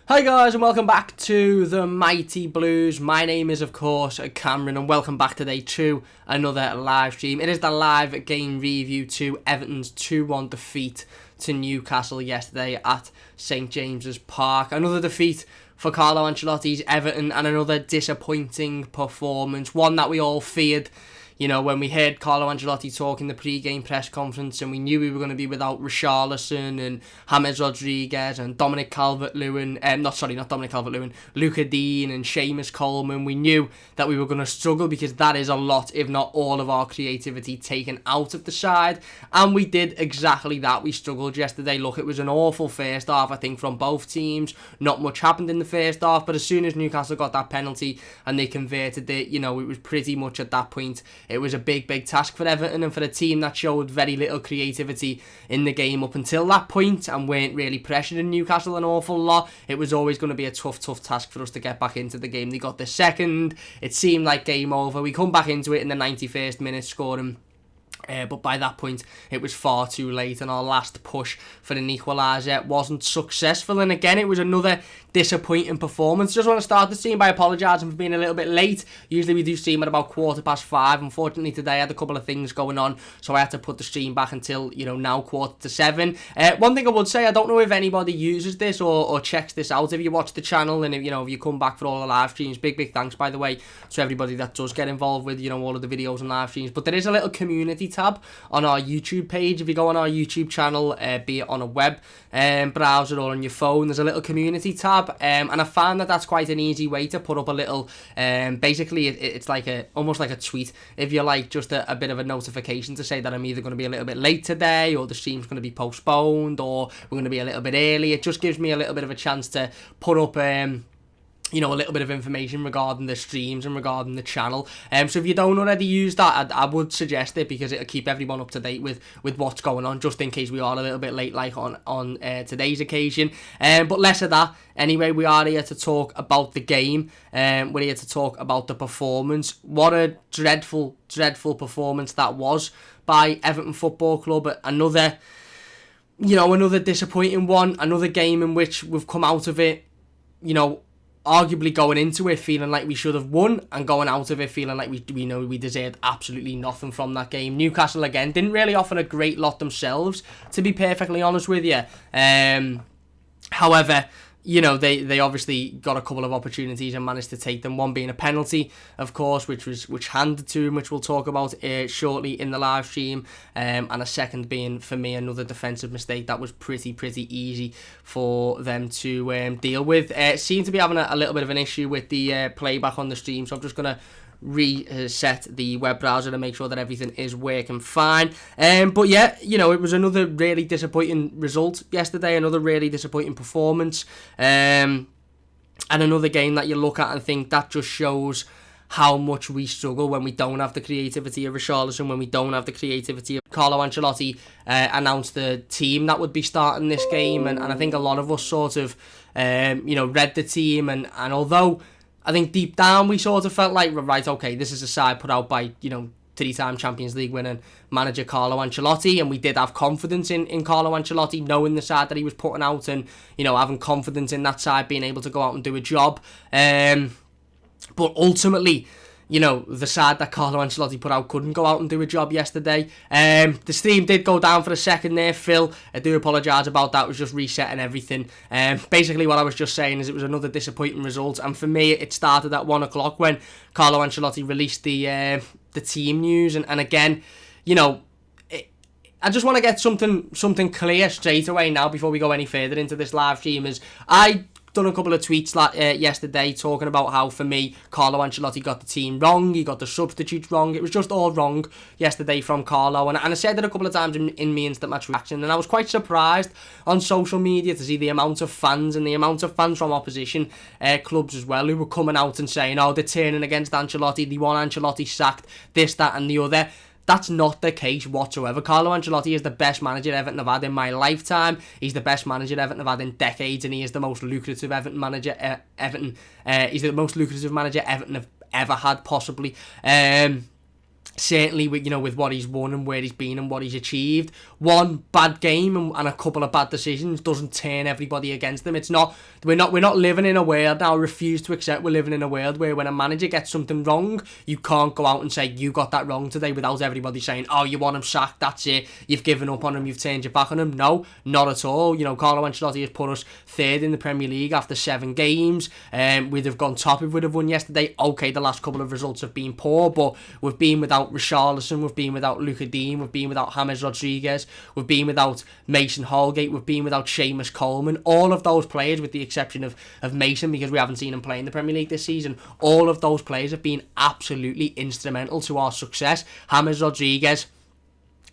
Hi guys and welcome back to the Mighty Blues. My name is of course Cameron and welcome back today to another live stream. It is the live game review to Everton's 2-1 defeat to Newcastle yesterday at St James's Park. Another defeat for Carlo Ancelotti's Everton and another disappointing performance. One that we all feared. You know, when we heard Carlo Ancelotti talk in the pre-game press conference and we knew we were going to be without Richarlison and James Rodriguez and Dominic Calvert-Lewin, not Dominic Calvert-Lewin, Luca Dean and Seamus Coleman, we knew that we were going to struggle because that is a lot, if not all of our creativity taken out of the side. And we did exactly that. We struggled yesterday. Look, it was an awful first half, I think, from both teams. Not much happened in the first half, but as soon as Newcastle got that penalty and they converted it, you know, it was pretty much at that point. It was a big task for Everton and for a team that showed very little creativity in the game up until that point and weren't really pressuring Newcastle an awful lot. It was always going to be a tough task for us to get back into the game. They got the second. It seemed like game over. We come back into it in the 91st minute scoring. But by that point, it was far too late and our last push for an equaliser wasn't successful. And again, it was another disappointing performance. Just want to start the stream by apologising for being a little bit late. Usually we do stream at about 5:15. Unfortunately, today I had a couple of things going on, so I had to put the stream back until, you know, now 6:45. One thing I would say, I don't know if anybody uses this or checks this out. If you watch the channel and if you come back for all the live streams, big thanks, by the way, to everybody that does get involved with, you know, all of the videos and live streams. But there is a little community tab on our YouTube page. If you go on our YouTube channel, be it on a web browser or on your phone, there's a little community tab, and I found that that's quite an easy way to put up a little, basically it's like almost like a tweet, if you like, just a bit of a notification to say that I'm either going to be a little bit late today, or the stream's going to be postponed, or we're going to be a little bit early. It just gives me a little bit of a chance to put up you know, a little bit of information regarding the streams and regarding the channel. So if you don't already use that, I would suggest it, because it'll keep everyone up to date with what's going on, just in case we are a little bit late, like on today's occasion. But less of that. Anyway, we are here to talk about the game. We're here to talk about the performance. What a dreadful performance that was by Everton Football Club. Another disappointing one. Another game in which we've come out of it, you know, arguably going into it feeling like we should have won, and going out of it feeling like we know we deserved absolutely nothing from that game. Newcastle, again, didn't really offer a great lot themselves, to be perfectly honest with you. However, you know, they obviously got a couple of opportunities and managed to take them. One being a penalty, of course, which handed to them, which we'll talk about shortly in the live stream, and a second being, for me, another defensive mistake that was pretty easy for them to deal with. Seem to be having a little bit of an issue with the playback on the stream, so I'm just going to reset the web browser to make sure that everything is working fine. But yeah, you know, it was another really disappointing result yesterday, another really disappointing performance, and another game that you look at and think that just shows how much we struggle when we don't have the creativity of Richarlison, when we don't have the creativity of Carlo Ancelotti. Announced the team that would be starting this game, and I think a lot of us sort of read the team, and although I think deep down we sort of felt like, right, okay, this is a side put out by, you know, three-time Champions League winning manager Carlo Ancelotti, and we did have confidence in Carlo Ancelotti, knowing the side that he was putting out, and, you know, having confidence in that side being able to go out and do a job. But ultimately, you know, the side that Carlo Ancelotti put out couldn't go out and do a job yesterday. The stream did go down for a second there, Phil. I do apologise about that. It was just resetting everything. Basically, what I was just saying is it was another disappointing result. And for me, it started at 1 o'clock when Carlo Ancelotti released the team news. And again, you know, I just want to get something clear straight away now before we go any further into this live stream. Is I done a couple of tweets yesterday talking about how, for me, Carlo Ancelotti got the team wrong, he got the substitutes wrong. It was just all wrong yesterday from Carlo, and I said it a couple of times in my instant match reaction, and I was quite surprised on social media to see the amount of fans, and the amount of fans from opposition clubs as well, who were coming out and saying, oh, they're turning against Ancelotti, they want Ancelotti sacked, this, that and the other. That's not the case whatsoever. Carlo Ancelotti is the best manager Everton have had in my lifetime. He's the best manager Everton have had in decades, and he is the most lucrative Everton manager. He's the most lucrative manager Everton have ever had, possibly. certainly with what he's won and where he's been and what he's achieved. One bad game and a couple of bad decisions doesn't turn everybody against him. It's not we're not living in a world now. I refuse to accept we're living in a world where when a manager gets something wrong, you can't go out and say you got that wrong today without everybody saying, oh, you want him sacked, that's it, you've given up on him, you've turned your back on him. No, not at all. Carlo Ancelotti has put us third in the Premier League after 7 games. We'd have gone top if we'd have won yesterday. Okay, the last couple of results have been poor, but we've been without Richarlison, we've been without Luka Dean, we've been without James Rodriguez, we've been without Mason Holgate, we've been without Seamus Coleman. All of those players, with the exception of Mason, because we haven't seen him play in the Premier League this season, all of those players have been absolutely instrumental to our success. James Rodriguez,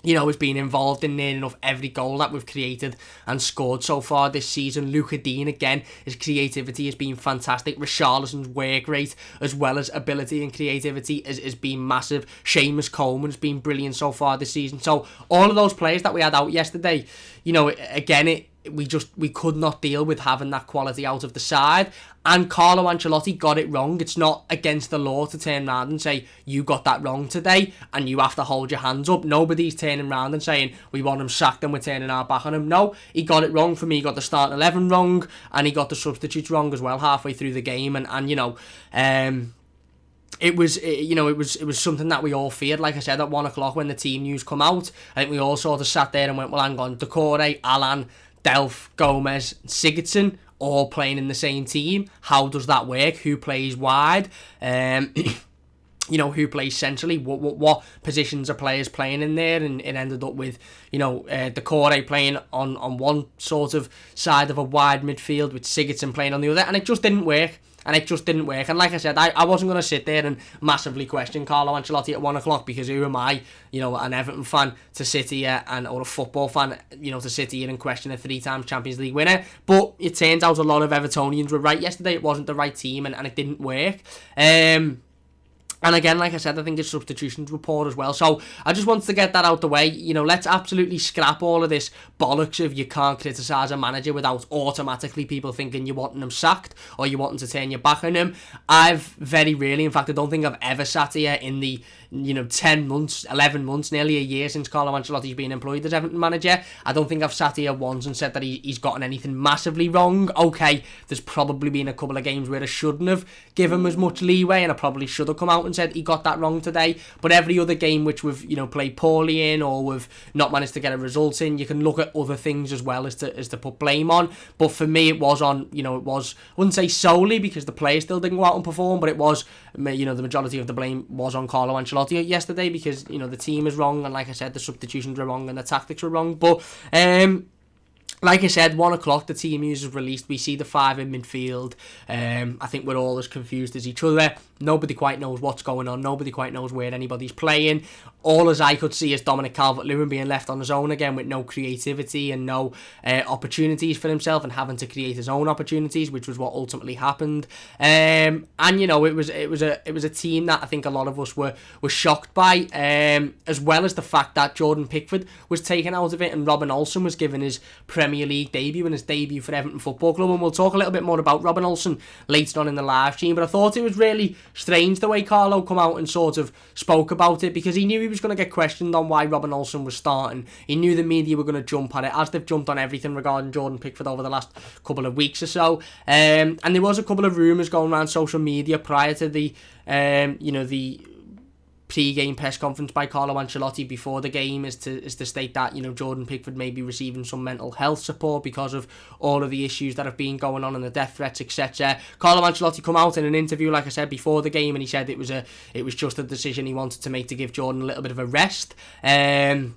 has been involved in near enough every goal that we've created and scored so far this season. Luka Dean, again, his creativity has been fantastic. Richarlison's work rate, as well as ability and creativity, has been massive. Seamus Coleman has been brilliant so far this season. So all of those players that we had out yesterday, we could not deal with having that quality out of the side. And Carlo Ancelotti got it wrong. It's not against the law to turn around and say, you got that wrong today, and you have to hold your hands up. Nobody's turning around and saying, we want him sacked and we're turning our back on him. No, he got it wrong. For me, he got the starting 11 wrong, and he got the substitutes wrong as well halfway through the game. It was something that we all feared. Like I said, at 1 o'clock when the team news come out, I think we all sort of sat there and went, well, hang on, Decore, Alan, Delph, Gomez, Sigurdsson, all playing in the same team. How does that work? Who plays wide? Who plays centrally? What positions are players playing in there? And it ended up with, Decore playing on one sort of side of a wide midfield with Sigurdsson playing on the other, and it just didn't work. And like I said, I wasn't going to sit there and massively question Carlo Ancelotti at 1 o'clock, because who am I, an Everton fan, to sit here or a football fan, to sit here and question a 3-time Champions League winner. But it turns out a lot of Evertonians were right yesterday. It wasn't the right team, and it didn't work. And again, like I said, I think his substitutions were poor as well. So I just wanted to get that out the way. Let's absolutely scrap all of this bollocks of you can't criticise a manager without automatically people thinking you're wanting him sacked or you're wanting to turn your back on him. I've very rarely, in fact, I don't think I've ever sat here in the 10 months, 11 months, nearly a year since Carlo Ancelotti's been employed as Everton manager. I don't think I've sat here once and said that he's gotten anything massively wrong. Okay, there's probably been a couple of games where I shouldn't have given him as much leeway, and I probably should have come out and said he got that wrong today. But every other game which we've played poorly in, or we've not managed to get a result in, you can look at other things as well as to put blame on. But for me, it was on, I wouldn't say solely, because the players still didn't go out and perform, but it was, the majority of the blame was on Carlo Ancelotti yesterday, because the team is wrong, and like I said, the substitutions were wrong and the tactics were wrong. But like I said, 1 o'clock, the team news is released. We see the 5 in midfield. I think we're all as confused as each other. Nobody quite knows what's going on. Nobody quite knows where anybody's playing. All as I could see is Dominic Calvert-Lewin being left on his own again, with no creativity and no opportunities for himself, and having to create his own opportunities, which was what ultimately happened. It was a team that I think a lot of us were shocked by, as well as the fact that Jordan Pickford was taken out of it and Robin Olsen was given his Premier League debut and his debut for Everton Football Club. And we'll talk a little bit more about Robin Olsen later on in the live stream. But I thought it was really strange the way Carlo come out and sort of spoke about it, because he knew he was going to get questioned on why Robin Olsen was starting. He knew the media were going to jump on it, as they've jumped on everything regarding Jordan Pickford over the last couple of weeks or so. And there was a couple of rumours going around social media prior to the pre-game press conference by Carlo Ancelotti before the game is to state that Jordan Pickford may be receiving some mental health support because of all of the issues that have been going on and the death threats, etc. Carlo Ancelotti come out in an interview, like I said, before the game, and he said it was just a decision he wanted to make to give Jordan a little bit of a rest. It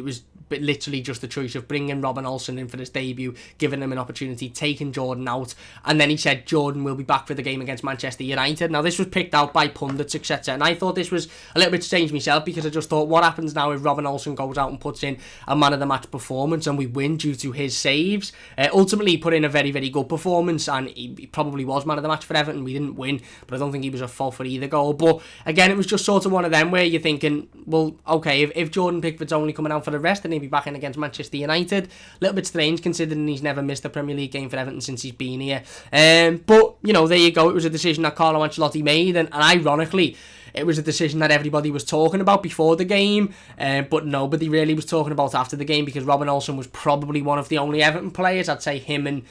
was but literally just the choice of bringing Robin Olsen in for his debut, giving him an opportunity, taking Jordan out, and then he said Jordan will be back for the game against Manchester United. Now, this was picked out by pundits, etc., and I thought this was a little bit strange myself, because I just thought, what happens now if Robin Olsen goes out and puts in a man-of-the-match performance and we win due to his saves? Ultimately, he put in a very, very good performance, and he probably was man-of-the-match for Everton. We didn't win, but I don't think he was at fault for either goal. But again, it was just sort of one of them where you're thinking, well, okay, if Jordan Pickford's only coming out for the rest, and he'll be back in against Manchester United. A little bit strange considering he's never missed a Premier League game for Everton since he's been here. But, there you go. It was a decision that Carlo Ancelotti made, and ironically, it was a decision that everybody was talking about before the game, but nobody really was talking about after the game, because Robin Olsen was probably one of the only Everton players, I'd say him and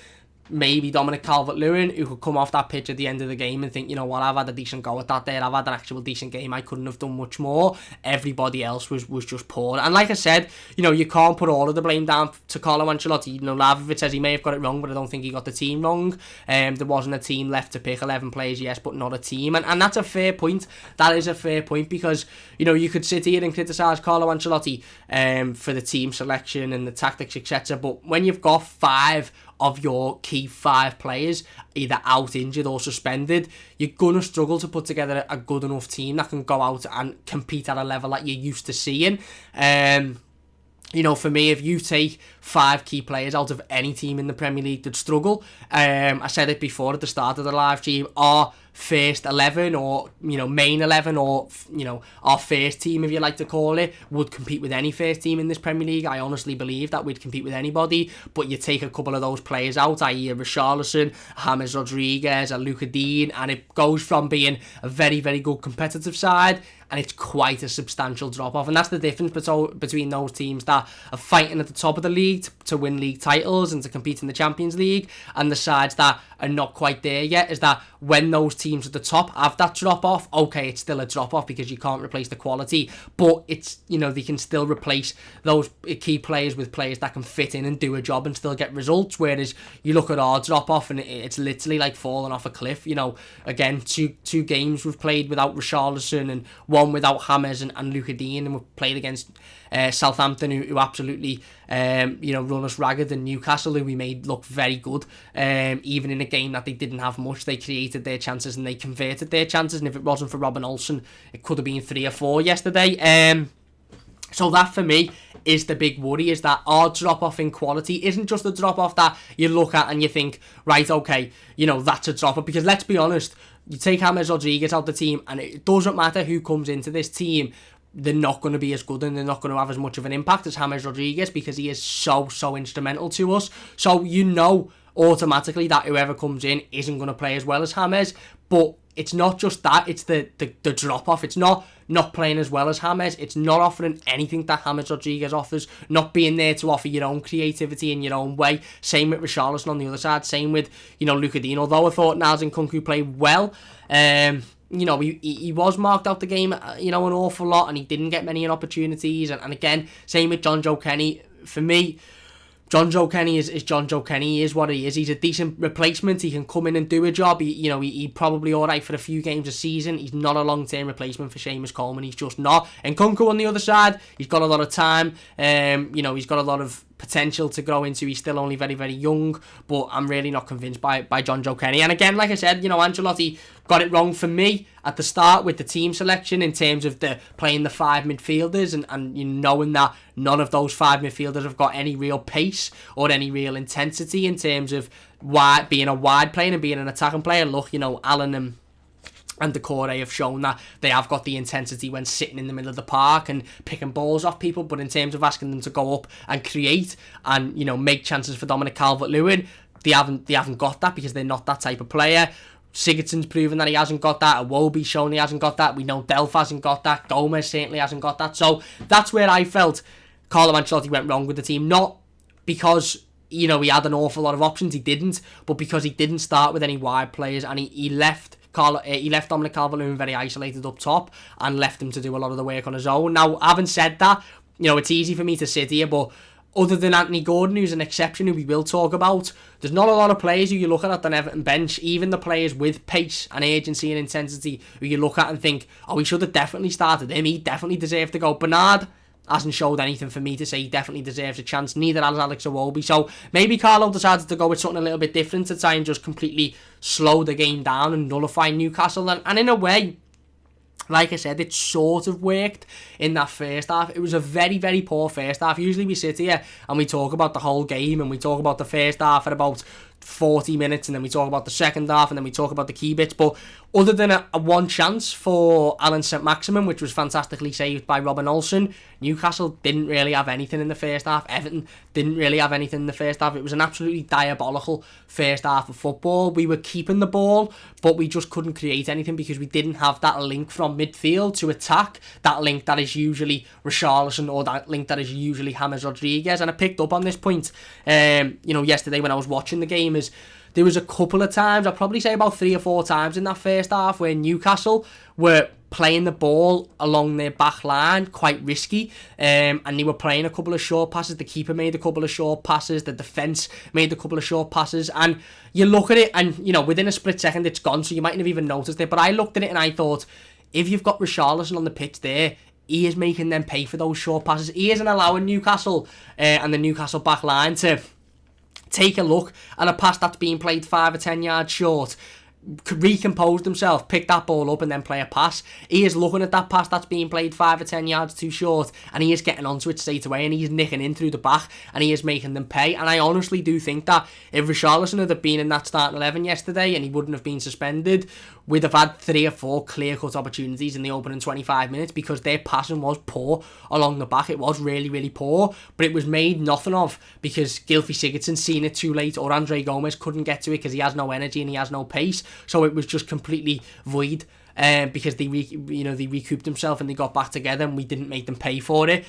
maybe Dominic Calvert-Lewin, who could come off that pitch at the end of the game and think, you know what, I've had a decent go at that there, I've had an actual decent game, I couldn't have done much more. Everybody else was just poor. And like I said, you know, you can't put all of the blame down to Carlo Ancelotti. You know, Laviv says he may have got it wrong, but I don't think he got the team wrong. There wasn't a team left to pick, 11 players, yes, but not a team. And that's a fair point. That is a fair point, because, you know, you could sit here and criticise Carlo Ancelotti for the team selection and the tactics, etc. But when you've got 5 of your key 5 players either out, injured or suspended, you're going to struggle to put together a good enough team that can go out and compete at a level that you're used to seeing. You know, for me, if you take 5 key players out of any team in the Premier League that struggle, I said it before at the start of the live stream, our first 11 or, you know, main 11 or, you know, our first team, if you like to call it, would compete with any first team in this Premier League. I honestly believe that we'd compete with anybody, but you take a couple of those players out, i.e. a Richarlison, James Rodriguez, a Luca Dean, and it goes from being a very, very good competitive side, and it's quite a substantial drop-off. And that's the difference between those teams that are fighting at the top of the league to win league titles and to compete in the Champions League, and the sides that are not quite there yet, is that when those teams at the top have that drop-off, okay, it's still a drop-off because you can't replace the quality, but it's, you know, they can still replace those key players with players that can fit in and do a job and still get results. Whereas you look at our drop-off and it's literally like falling off a cliff. You know, again, two games we've played without Richarlison and one without James and Luca Dean, and we've played against Southampton, who absolutely run us ragged, and Newcastle, who we made look very good. Even in a game that they didn't have much, they created their chances and they converted their chances, and if it wasn't for Robin Olsen, it could have been 3 or 4 yesterday. So that for me is the big worry, is that our drop-off in quality isn't just a drop-off that you look at and you think, right, okay, you know, that's a drop-off. Because let's be honest, you take James Rodriguez out the team and it doesn't matter who comes into this team, they're not going to be as good and they're not going to have as much of an impact as James Rodriguez, because he is so instrumental to us. So you know automatically that whoever comes in isn't going to play as well as James. But it's not just that, it's the drop-off. It's not playing as well as James. It's not offering anything that James Rodriguez offers, not being there to offer your own creativity in your own way. Same with Richarlison on the other side, same with, you know, Luca Dean. Although I thought Niles Nkunku played well, you know, he was marked out the game, you know, an awful lot, and he didn't get many opportunities. And again, same with John Joe Kenny. For me, John Joe Kenny is John Joe Kenny. He is what he is. He's a decent replacement. He can come in and do a job. He's probably all right for a few games a season. He's not a long-term replacement for Seamus Coleman. He's just not. And Nkunku on the other side, he's got a lot of time. He's got a lot of potential to grow into. He's still only very, very young, but I'm really not convinced by John Joe Kenny. And again, like I said, you know, Ancelotti got it wrong for me at the start with the team selection in terms of the playing the 5 midfielders and you knowing that none of those 5 midfielders have got any real pace or any real intensity in terms of being a wide player and being an attacking player. Look, you know, Alan and Decore have shown that they have got the intensity when sitting in the middle of the park and picking balls off people, but in terms of asking them to go up and create and, you know, make chances for Dominic Calvert-Lewin, they haven't got that, because they're not that type of player. Sigurdsson's proven that he hasn't got that. Iwobi's shown he hasn't got that. We know Delph hasn't got that. Gomez certainly hasn't got that. So that's where I felt Carlo Ancelotti went wrong with the team. Not because, you know, he had an awful lot of options, he didn't, but because he didn't start with any wide players, and he left Dominic Calvert-Lewin very isolated up top and left him to do a lot of the work on his own. Now, having said that, you know, it's easy for me to sit here, but other than Anthony Gordon, who's an exception, who we will talk about, there's not a lot of players who you look at the Everton bench, even the players with pace and urgency and intensity, who you look at and think, oh, he should have definitely started him, he definitely deserved to go. Bernard hasn't showed anything for me to say he definitely deserves a chance, neither has Alex Iwobi. So maybe Carlo decided to go with something a little bit different to try and just completely slow the game down and nullify Newcastle. And in a way, like I said, it sort of worked in that first half. It was a very, very poor first half. Usually we sit here and we talk about the whole game and we talk about the first half at about 40 minutes, and then we talk about the second half, and then we talk about the key bits. But other than a one chance for Alan St-Maximin, which was fantastically saved by Robin Olsen, Newcastle didn't really have anything in the first half. Everton didn't really have anything in the first half. It was an absolutely diabolical first half of football. We were keeping the ball, but we just couldn't create anything because we didn't have that link from midfield to attack, that link that is usually Richarlison or that link that is usually James Rodriguez. And I picked up on this point yesterday when I was watching the game, is there was a couple of times, I'd probably say about 3 or 4 times in that first half, where Newcastle were playing the ball along their back line quite risky, and they were playing a couple of short passes. The keeper made a couple of short passes, the defence made a couple of short passes, and you look at it and within a split second it's gone, so you mightn't have even noticed it. But I looked at it and I thought, if you've got Richarlison on the pitch there, he is making them pay for those short passes. He isn't allowing Newcastle and the Newcastle back line to take a look at a pass that's being played 5 or 10 yards short, recompose themselves, pick that ball up and then play a pass. He is looking at that pass that's being played 5 or 10 yards too short, and he is getting onto it straight away, and he's nicking in through the back, and he is making them pay. And I honestly do think that if Richarlison had been in that starting 11 yesterday and he wouldn't have been suspended, we'd have had 3 or 4 clear-cut opportunities in the opening 25 minutes, because their passing was poor along the back. It was really, really poor, but it was made nothing of because Gylfi Sigurdsson seen it too late, or Andre Gomez couldn't get to it because he has no energy and he has no pace. So it was just completely void, because they recouped themselves and they got back together, and we didn't make them pay for it.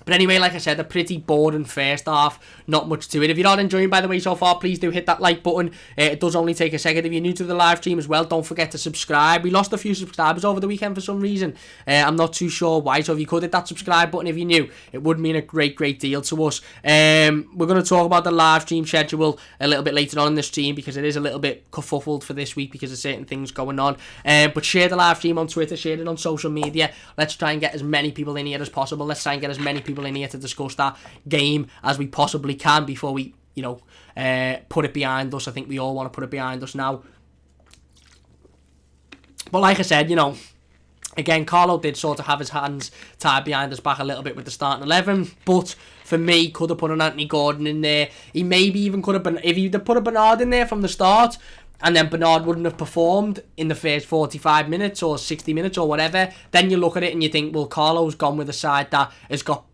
But anyway, like I said, a pretty boring first half. Not much to it. If you're not enjoying, by the way, so far, please do hit that like button. It does only take a second. If you're new to the live stream as well, don't forget to subscribe. We lost a few subscribers over the weekend for some reason. I'm not too sure why, so if you could hit that subscribe button if you're new, it would mean a great deal to us. We're going to talk about the live stream schedule a little bit later on in the stream, because it is a little bit kerfuffled for this week because of certain things going on. But share the live stream on Twitter, share it on social media. Let's try and get as many people in here as possible. Let's try and get as many people in here to discuss that game as we possibly can before we put it behind us. I think we all want to put it behind us now. But like I said, again, Carlo did sort of have his hands tied behind his back a little bit with the starting 11, but for me, could have put an Anthony Gordon in there. He maybe even could have been, if he'd have put a Bernard in there from the start, and then Bernard wouldn't have performed in the first 45 minutes or 60 minutes or whatever, then you look at it and you think, well, Carlo's gone with a side that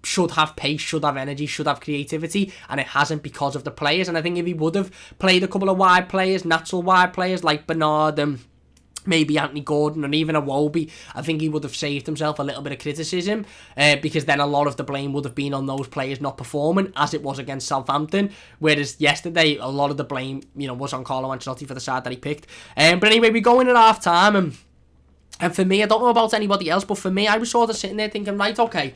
should have pace, should have energy, should have creativity, and it hasn't because of the players. And I think if he would have played a couple of wide players, natural wide players like Bernard and maybe Anthony Gordon and even Iwobi, I think he would have saved himself a little bit of criticism, because then a lot of the blame would have been on those players not performing, as it was against Southampton, whereas yesterday a lot of the blame was on Carlo Ancelotti for the side that he picked. But anyway, we go in at half time, and for me, I don't know about anybody else, but for me, I was sort of sitting there thinking, right, okay,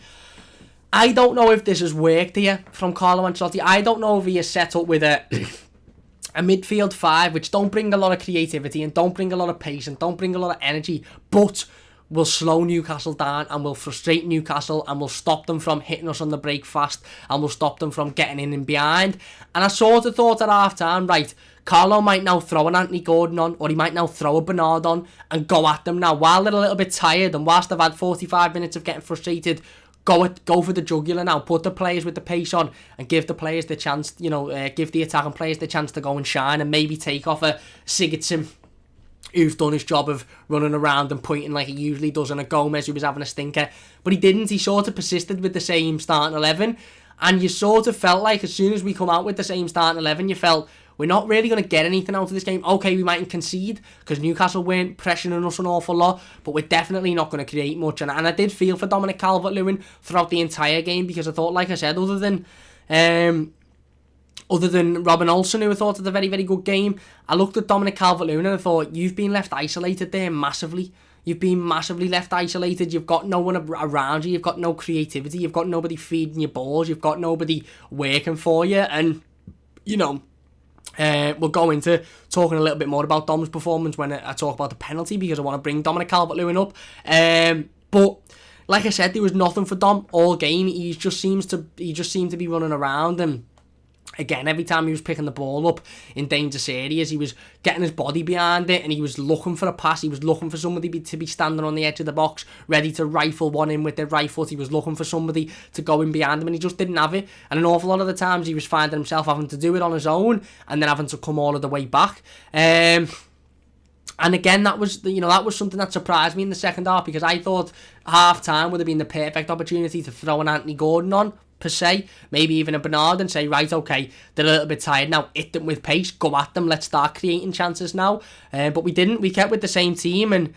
I don't know if this has worked here from Carlo Ancelotti. I don't know if he is set up with a midfield 5 which don't bring a lot of creativity and don't bring a lot of pace and don't bring a lot of energy, but will slow Newcastle down and will frustrate Newcastle and will stop them from hitting us on the break fast and will stop them from getting in and behind. And I sort of thought at half time, right, Carlo might now throw an Anthony Gordon on, or he might now throw a Bernard on and go at them now while they're a little bit tired, and whilst they've had 45 minutes of getting frustrated, go for the jugular now. Put the players with the pace on and give the players the chance, give the attacking players the chance to go and shine, and maybe take off a Sigurdsson who's done his job of running around and pointing like he usually does, and a Gomez who was having a stinker. But he didn't. He sort of persisted with the same starting 11, and you sort of felt like as soon as we come out with the same starting 11, you felt we're not really going to get anything out of this game. Okay, we mightn't concede because Newcastle weren't pressuring us an awful lot, but we're definitely not going to create much. And I did feel for Dominic Calvert-Lewin throughout the entire game, because I thought, like I said, other than Robin Olsen, who I thought had a very, very good game, I looked at Dominic Calvert-Lewin and I thought, you've been left isolated there massively. You've been massively left isolated. You've got no one around you. You've got no creativity. You've got nobody feeding you balls. You've got nobody working for you. And, we'll go into talking a little bit more about Dom's performance when I talk about the penalty, because I want to bring Dominic Calvert-Lewin up. But like I said, there was nothing for Dom all game. He just seemed to be running around, and Again, every time he was picking the ball up in dangerous areas, he was getting his body behind it and he was looking for a pass. He was looking for somebody to be standing on the edge of the box, ready to rifle one in with their right foot. He was looking for somebody to go in behind him and he just didn't have it. And an awful lot of the times he was finding himself having to do it on his own and then having to come all of the way back. And again, that was something that surprised me in the second half, because I thought half-time would have been the perfect opportunity to throw an Anthony Gordon on, per se, maybe even a Bernard, and say, right, okay, they're a little bit tired now, hit them with pace, go at them, let's start creating chances now. But we didn't. We kept with the same team, and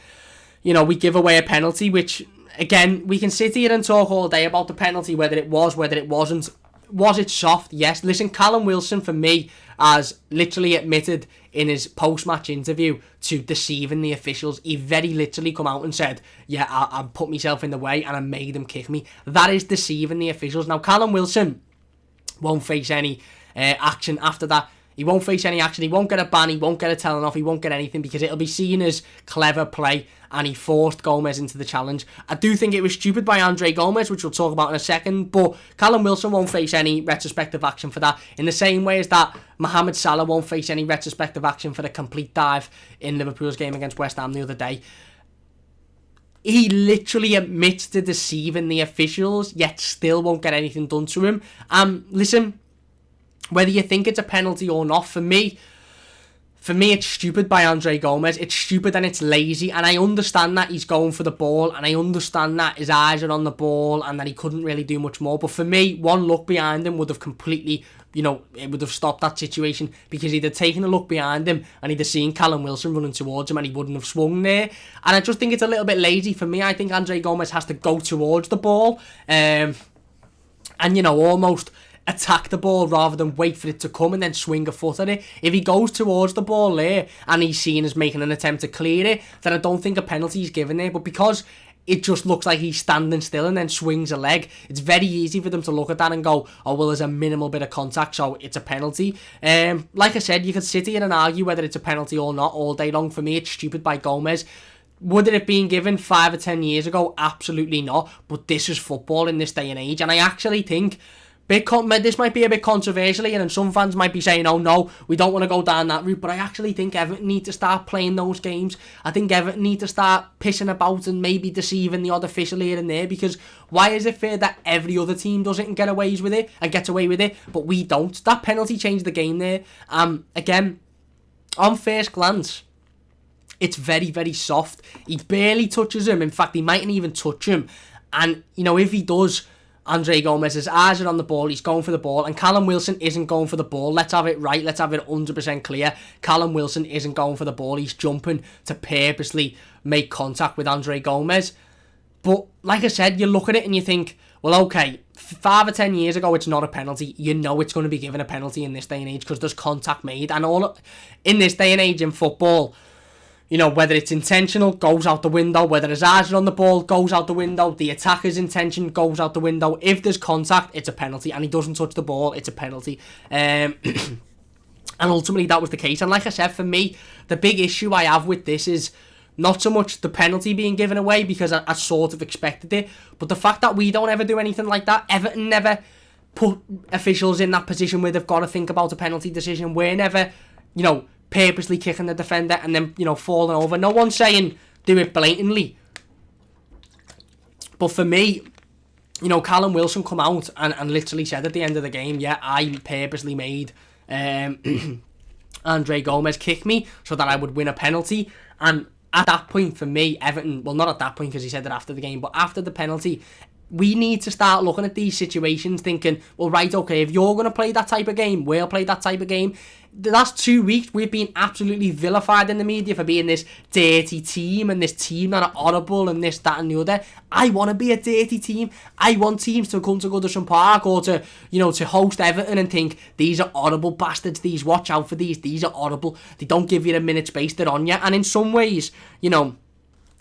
we give away a penalty, which, again, we can sit here and talk all day about the penalty, whether it was, whether it wasn't. Was it soft? Yes. Listen, Callum Wilson, for me, has literally admitted in his post-match interview to deceiving the officials. He very literally come out and said, yeah, I put myself in the way and I made him kick me. That is deceiving the officials. Now, Callum Wilson won't face any action after that. He won't face any action. He won't get a ban. He won't get a telling off. He won't get anything, because it'll be seen as clever play, and he forced Gomez into the challenge. I do think it was stupid by Andre Gomez, which we'll talk about in a second, but Callum Wilson won't face any retrospective action for that, in the same way as that Mohamed Salah won't face any retrospective action for the complete dive in Liverpool's game against West Ham the other day. He literally admits to deceiving the officials, yet still won't get anything done to him. Listen, whether you think it's a penalty or not, for me, it's stupid by Andre Gomez. It's stupid and it's lazy, and I understand that he's going for the ball, and I understand that his eyes are on the ball and that he couldn't really do much more. But for me, one look behind him would have completely, it would have stopped that situation, because he'd have taken a look behind him and he'd have seen Callum Wilson running towards him and he wouldn't have swung there. And I just think it's a little bit lazy. For me, I think Andre Gomez has to go towards the ball and almost attack the ball rather than wait for it to come and then swing a foot at it. If he goes towards the ball there and he's seen as making an attempt to clear it, then I don't think a penalty is given there. But because it just looks like he's standing still and then swings a leg, it's very easy for them to look at that and go, oh, well, there's a minimal bit of contact, so it's a penalty. Like I said, you could sit here and argue whether it's a penalty or not all day long. For me, it's stupid by Gomez. Would it have been given 5 or 10 years ago? Absolutely not. But this is football in this day and age, and I actually think this might be a bit controversial, and some fans might be saying, oh no, we don't want to go down that route, but I actually think Everton need to start playing those games. I think Everton need to start pissing about and maybe deceiving the odd official here and there, because why is it fair that every other team does it and gets away with it, but we don't? That penalty changed the game there. Again, on first glance, it's very, very soft. He barely touches him. In fact, he mightn't even touch him. And, if he does, Andre Gomez's eyes are on the ball, he's going for the ball, and Callum Wilson isn't going for the ball. Let's have it right, let's have it 100% clear. Callum Wilson isn't going for the ball, he's jumping to purposely make contact with Andre Gomez. But, like I said, you look at it and you think, well, okay, 5 or 10 years ago, it's not a penalty. It's going to be given a penalty in this day and age because there's contact made. And in this day and age in football, whether it's intentional, goes out the window. Whether his eyes are on the ball, goes out the window. The attacker's intention goes out the window. If there's contact, it's a penalty. And he doesn't touch the ball, it's a penalty. And ultimately, that was the case. And like I said, for me, the big issue I have with this is not so much the penalty being given away, because I sort of expected it, but the fact that we don't ever do anything like that. Everton never put officials in that position where they've got to think about a penalty decision. We're never, purposely kicking the defender and then, falling over. No one's saying do it blatantly. But for me, Callum Wilson come out and literally said at the end of the game, yeah, I purposely made Andre Gomez kick me so that I would win a penalty. And at that point, for me, Everton, well, not at that point because he said it after the game, but after the penalty, we need to start looking at these situations thinking, well, right, okay, if you're going to play that type of game, we'll play that type of game. The last 2 weeks, we've been absolutely vilified in the media for being this dirty team and this team that are horrible and this, that and the other. I want to be a dirty team. I want teams to come to Goodison Park or to, to host Everton and think, these are horrible bastards, watch out for these are horrible. They don't give you a minute space, they're on you. And in some ways,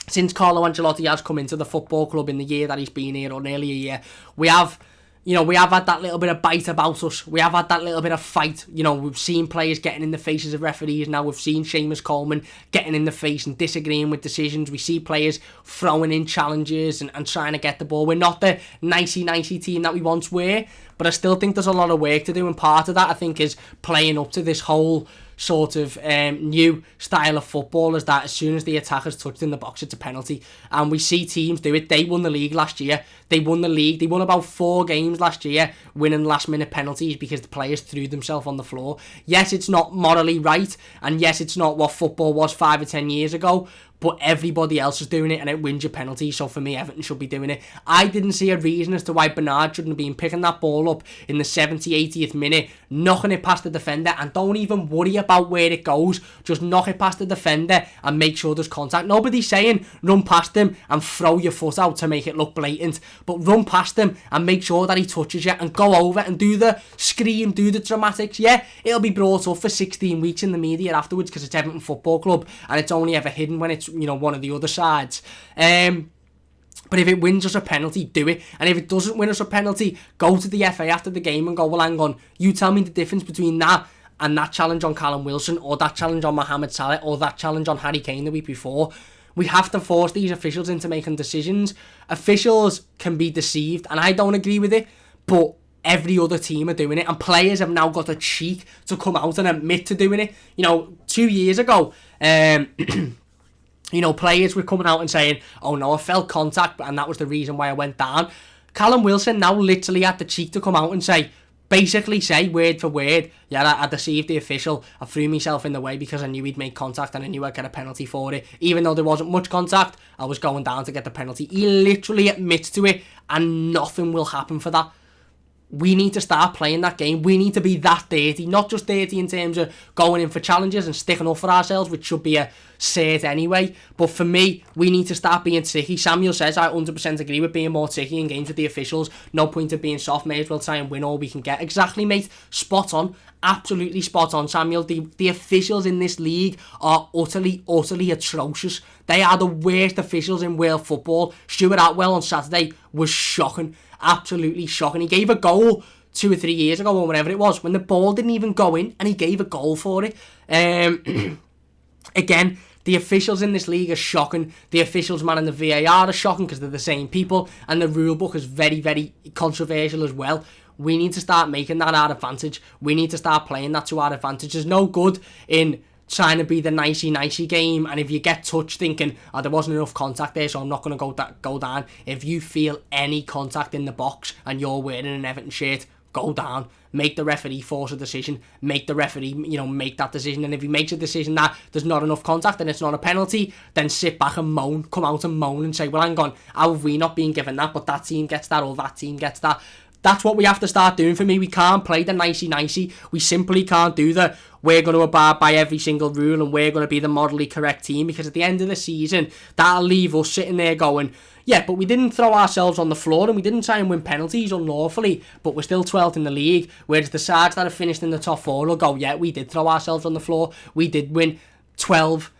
since Carlo Ancelotti has come into the football club in the year that he's been here, or nearly a year, we have had that little bit of bite about us. We have had that little bit of fight. We've seen players getting in the faces of referees. Now we've seen Seamus Coleman getting in the face and disagreeing with decisions. We see players throwing in challenges and trying to get the ball. We're not the nicey team that we once were. but I still think there's a lot of work to do, and part of that I think is playing up to this whole sort of new style of football, is that as soon as the attacker's touched in the box, it's a penalty. And we see teams do it. They won the league last year. They won the league. They won about 4 games last year, winning last minute penalties because the players threw themselves on the floor. Yes, it's not morally right, and yes, it's not what football was 5 or 10 years ago, but everybody else is doing it and it wins your penalty. So for me, Everton should be doing it. I didn't see a reason as to why Bernard shouldn't have been picking that ball up in the 70th, 80th minute, knocking it past the defender, and don't even worry about where it goes. Just knock it past the defender and make sure there's contact. Nobody's saying run past him and throw your foot out to make it look blatant, but run past him and make sure that he touches you and go over and do the scream, do the dramatics. Yeah, it'll be brought up for 16 weeks in the media afterwards because it's Everton Football Club and it's only ever hidden when it's, you know, one of the other sides. But if it wins us a penalty, do it. And if it doesn't win us a penalty, go to the FA after the game and go, well, hang on, you tell me the difference between that and that challenge on Callum Wilson, or that challenge on Mohamed Salah, or that challenge on Harry Kane the week before. We have to force these officials into making decisions. Officials can be deceived, and I don't agree with it, but every other team are doing it, and players have now got the cheek to come out and admit to doing it. You know, 2 years ago, you know, players were coming out and saying, oh no, I felt contact and that was the reason why I went down. Callum Wilson now literally had the cheek to come out and say, basically say word for word, yeah, I deceived the official, I threw myself in the way because I knew he'd make contact and I knew I'd get a penalty for it. Even though there wasn't much contact, I was going down to get the penalty. He literally admits to it, and nothing will happen for that. We need to start playing that game. We need to be that dirty, not just dirty in terms of going in for challenges and sticking up for ourselves, which should be a cert anyway. But for me, we need to start being tricky. Samuel says, I 100% agree with being more tricky in games with the officials. No point of being soft, may as well try and win all we can get. Exactly, mate. Spot on. Absolutely spot on, Samuel. The officials in this league are utterly atrocious. They are the worst officials in world football. Stuart Atwell on Saturday was shocking. Absolutely shocking. He gave a goal 2 or 3 years ago, or whatever it was, when the ball didn't even go in, and he gave a goal for it. Again, the officials in this league are shocking. The officials man and the VAR are shocking because they're the same people, and the rule book is very, very controversial as well. We need to start making that our advantage. We need to start playing that to our advantage. There's no good in trying to be the nicey game, and if you get touched thinking, oh, there wasn't enough contact there, so I'm not going to go down. If you feel any contact in the box and you're wearing an Everton shirt, go down. Make the referee force a decision. Make the referee, make that decision. And if he makes a decision that there's not enough contact and it's not a penalty, then sit back and moan. Come out and moan and say, well, hang on, how have we not been given that, but that team gets that, or that team gets that? That's what we have to start doing. For me, we can't play the nicey. We simply can't do the, we're going to abide by every single rule and we're going to be the morally correct team, because at the end of the season, that'll leave us sitting there going, yeah, but we didn't throw ourselves on the floor and we didn't try and win penalties unlawfully, but we're still 12th in the league, whereas the sides that have finished in the top 4 will go, yeah, we did throw ourselves on the floor, we did win 12,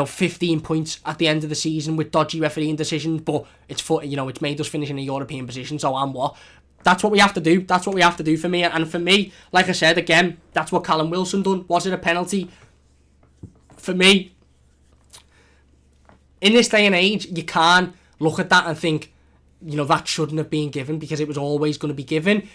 15 points at the end of the season with dodgy refereeing decisions, but it's made us finish in a European position, so I'm what? That's what we have to do. That's what we have to do for me. And for me, like I said, again, that's what Callum Wilson done. Was it a penalty? For me, in this day and age, you can't look at that and think, that shouldn't have been given, because it was always going to be given.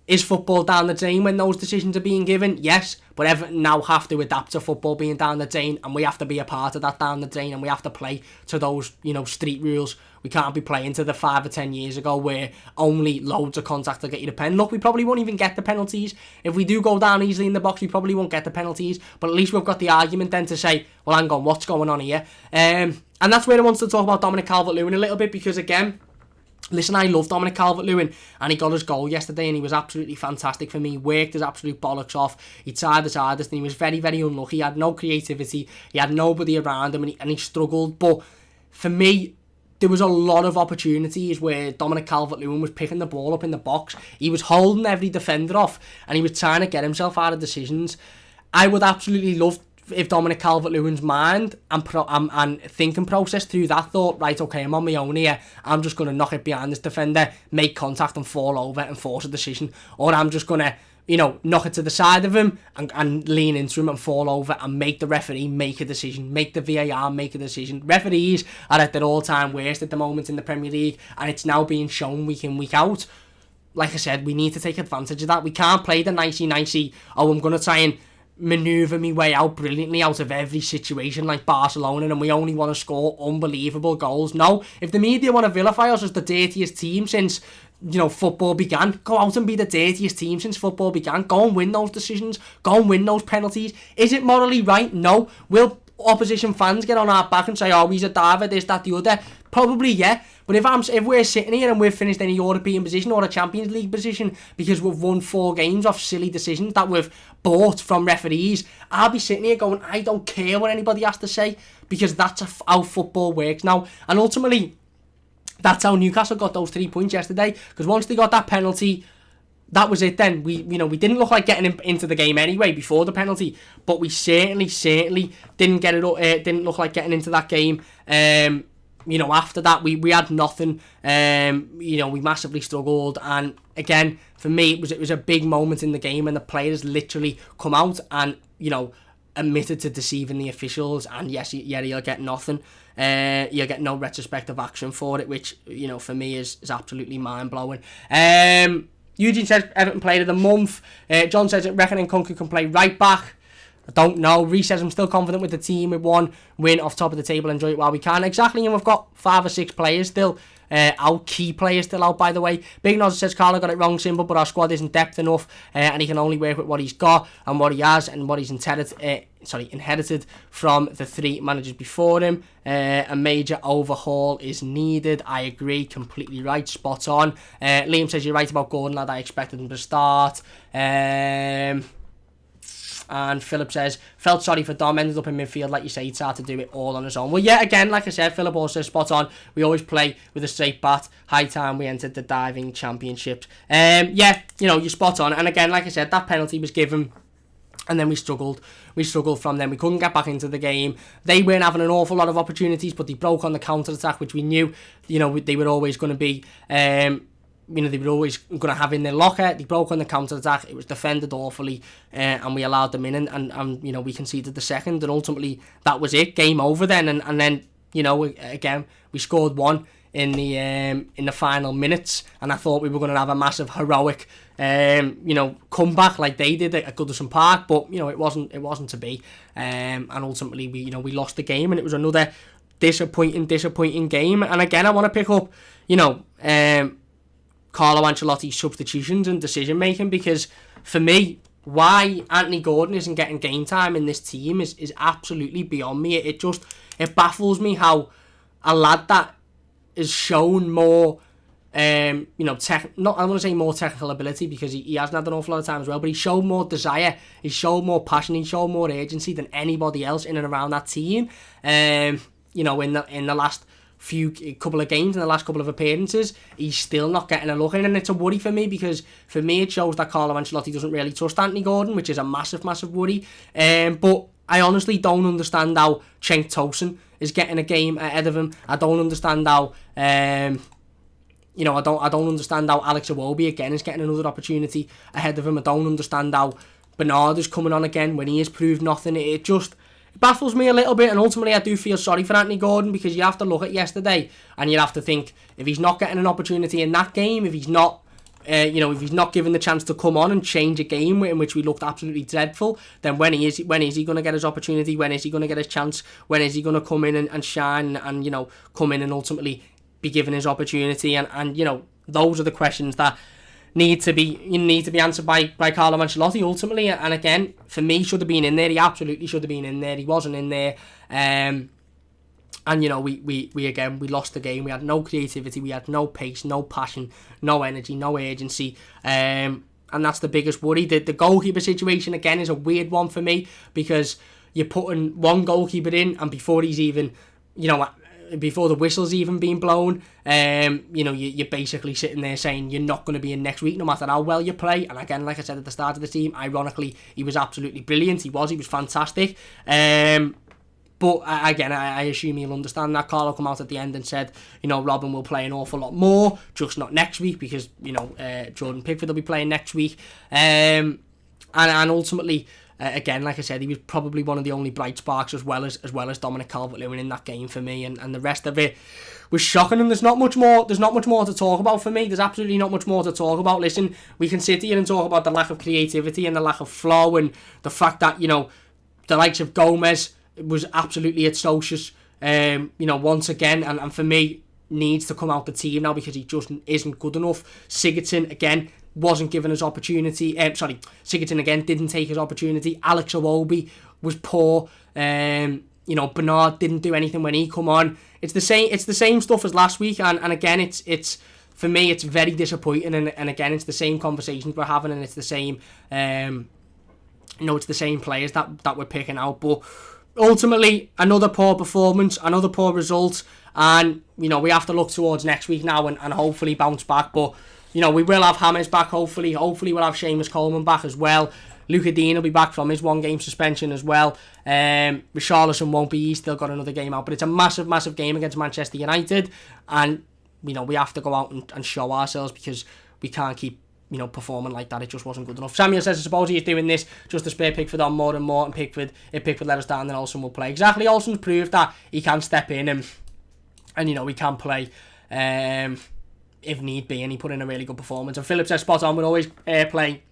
Is football down the drain when those decisions are being given? Yes, but Everton now have to adapt to football being down the drain, and we have to be a part of that down the drain, and we have to play to those, street rules. We can't be playing to the 5 or 10 years ago where only loads of contact will get you the pen. Look, we probably won't even get the penalties. If we do go down easily in the box, we probably won't get the penalties, but at least we've got the argument then to say, well, hang on, what's going on here? And that's where I want to talk about Dominic Calvert-Lewin a little bit, because again, listen, I love Dominic Calvert-Lewin, and he got his goal yesterday and he was absolutely fantastic for me. He worked his absolute bollocks off. He tried his hardest and he was very, very unlucky. He had no creativity. He had nobody around him, and he struggled. But for me, there was a lot of opportunities where Dominic Calvert-Lewin was picking the ball up in the box. He was holding every defender off and he was trying to get himself out of decisions. I would absolutely love if Dominic Calvert-Lewin's mind and thinking process through that thought, right, okay, I'm on my own here, I'm just going to knock it behind this defender, make contact and fall over and force a decision, or I'm just going to, knock it to the side of him and lean into him and fall over and make the referee make a decision, make the VAR make a decision. Referees are at their all-time worst at the moment in the Premier League, and it's now being shown week in, week out. like I said, we need to take advantage of that. We can't play the nicey, I'm going to try and manoeuvre my way out brilliantly out of every situation like Barcelona, and we only want to score unbelievable goals. No, if the media want to vilify us as the dirtiest team since, football began, go out and be the dirtiest team since football began. Go and win those decisions. Go and win those penalties. Is it morally right? No. Will opposition fans get on our back and say, oh, he's a diver, this, that, the other? Probably, yeah. But if we're sitting here and we've finished in a European position or a Champions League position because we've won 4 games off silly decisions that we've bought from referees, I'll be sitting here going, I don't care what anybody has to say, because that's how football works now. And ultimately, that's how Newcastle got those 3 points yesterday, because once they got that penalty, that was it then. We didn't look like getting into the game anyway before the penalty, but we certainly didn't look like getting into that game. After that, we had nothing. We massively struggled, and again, for me, it was a big moment in the game, and the players literally come out and admitted to deceiving the officials, and you'll get nothing. You'll get no retrospective action for it, which for me is absolutely mind blowing. Eugene says Everton player of the month. John says reckon Nkunku can play right back. I don't know. Reece says I'm still confident with the team with 1 win off top of the table. Enjoy it while we can. Exactly, and we've got 5 or 6 players still out. Key players still out, by the way. Big Nozzer says Carlo got it wrong, Simple, but our squad isn't depth enough, and he can only work with what he's got and what he has and what he's inherited from the 3 managers before him. A major overhaul is needed. I agree, completely right, spot on. Liam says you're right about Gordon, lad. I expected him to start. And Philip says, felt sorry for Dom, ended up in midfield, like you say, he'd hard to do it all on his own. Well, yeah, again, like I said, Philip also spot on. We always play with a straight bat. High time we entered the diving championships. You're spot on. And again, like I said, that penalty was given, and then we struggled. We struggled from them. We couldn't get back into the game. They weren't having an awful lot of opportunities, but they broke on the counter-attack, which we knew, they were always going to be... they were always going to have in their locker. They broke on the counter-attack. It was defended awfully, and we allowed them in, and we conceded the second, and ultimately that was it. Game over then, and then again we scored 1 in the final minutes, and I thought we were going to have a massive heroic comeback like they did at Goodison Park, but it wasn't to be, and ultimately we lost the game, and it was another disappointing game. And again, I want to pick up Carlo Ancelotti's substitutions and decision making, because for me, why Anthony Gordon isn't getting game time in this team is absolutely beyond me. It baffles me how a lad that is shown more I want to say more technical ability, because he hasn't had an awful lot of time as well, but he showed more desire, he showed more passion, he showed more urgency than anybody else in and around that team. In the last couple of games, in the last couple of appearances, he's still not getting a look in, and it's a worry for me, because for me it shows that Carlo Ancelotti doesn't really trust Anthony Gordon, which is a massive worry. But I honestly don't understand how Cenk Tosun is getting a game ahead of him. I don't understand how I don't understand how Alex Iwobi again is getting another opportunity ahead of him. I don't understand how Bernard is coming on again when he has proved nothing. It baffles me a little bit, and ultimately I do feel sorry for Anthony Gordon, because you have to look at yesterday and you have to think, if he's not getting an opportunity in that game, if he's not given the chance to come on and change a game in which we looked absolutely dreadful, then when is he going to get his opportunity? When is he going to get his chance? When is he going to come in and shine and come in and ultimately be given his opportunity? And those are the questions that need to be answered by Carlo Ancelotti ultimately. And again, for me, should have been in there. He absolutely should have been in there. He wasn't in there. And we lost the game. We had no creativity. We had no pace, no passion, no energy, no urgency. And that's the biggest worry. The goalkeeper situation again is a weird one for me, because you're putting one goalkeeper in, and before he's even before the whistle's even been blown, you're basically sitting there saying you're not going to be in next week no matter how well you play. And again, like I said at the start of the team, ironically, he was absolutely brilliant. He was fantastic. But again, I assume he'll understand that. Carlo come out at the end and said, Robin will play an awful lot more, just not next week, because Jordan Pickford will be playing next week. And ultimately, Again, like I said, he was probably one of the only bright sparks as well as Dominic Calvert-Lewin in that game for me, and the rest of it was shocking. And there's not much more to talk about for me. There's absolutely not much more to talk about. Listen, we can sit here and talk about the lack of creativity and the lack of flow and the fact that, you know, the likes of Gomez was absolutely atrocious, you know, once again, and for me, needs to come out the team now because he just isn't good enough. Sigurdsson, again, wasn't given his opportunity. Sigurdsson, again, didn't take his opportunity. Alex Iwobi was poor. You know, Bernard didn't do anything when he come on. It's the same stuff as last week, and again, it's for me, it's very disappointing, and again, it's the same conversations we're having, and it's the same, you know, it's the same players that we're picking out, but ultimately, another poor performance, another poor result, and, you know, we have to look towards next week now and hopefully bounce back. But, you know, we will have James back, hopefully we'll have Seamus Coleman back as well. Luca Dean will be back from his 1 game suspension as well. Richarlison won't be, he's still got another game out, but it's a massive game against Manchester United, and, you know, we have to go out and show ourselves because we can't keep, you know, performing like that. It just wasn't good enough. Samuel says, I suppose he's doing this just to spare Pickford on more and more, and Pickford, if Pickford let us down, then Olsen will play. Exactly, Olsen's proved that he can step in and you know, he can play if need be, and he put in a really good performance. And Philip says, spot on, we'll always play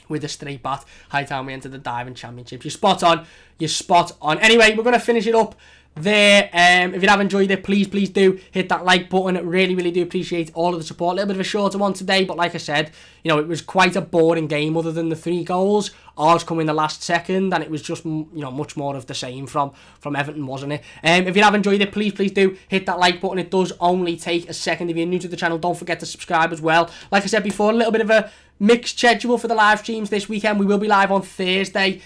with a straight bat. High time we enter the diving championship. You're spot on. Anyway, we're going to finish it up there. If you have enjoyed it, please do hit that like button. Really do appreciate all of the support. A little bit of a shorter one today, but like I said, you know, it was quite a boring game other than the 3 goals. Ours come in the last second, and it was just, you know, much more of the same from Everton, wasn't it? If you have enjoyed it, please do hit that like button. It does only take a second. If you're new to the channel, don't forget to subscribe as well. Like I said before, a little bit of a mixed schedule for the live streams this weekend. We will be live on Thursday,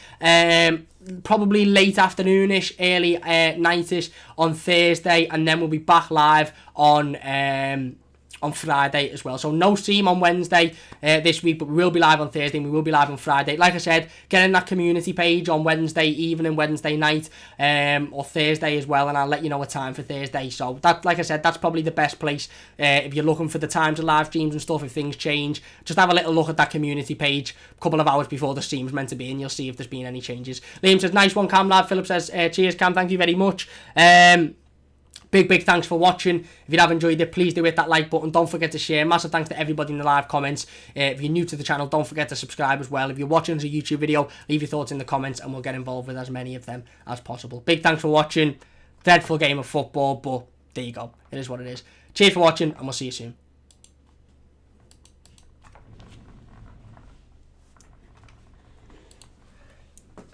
probably late afternoonish, early nightish on Thursday, and then we'll be back live on Friday as well. So no stream on Wednesday this week, but we will be live on Thursday and we will be live on Friday. Like I said, get in that community page on Wednesday evening, Wednesday night, or Thursday as well, and I'll let you know a time for Thursday. So that, like I said, that's probably the best place if you're looking for the times of live streams and stuff. If things change, just have a little look at that community page a couple of hours before the stream's meant to be, and you'll see if there's been any changes. Liam says, nice one, Cam, lad. Philip says, cheers, Cam, thank you very much. Big thanks for watching. If you have enjoyed it, please do hit that like button. Don't forget to share. Massive thanks to everybody in the live comments. If you're new to the channel, don't forget to subscribe as well. If you're watching as a YouTube video, leave your thoughts in the comments and we'll get involved with as many of them as possible. Big thanks for watching. Dreadful game of football, but there you go. It is what it is. Cheers for watching, and we'll see you soon.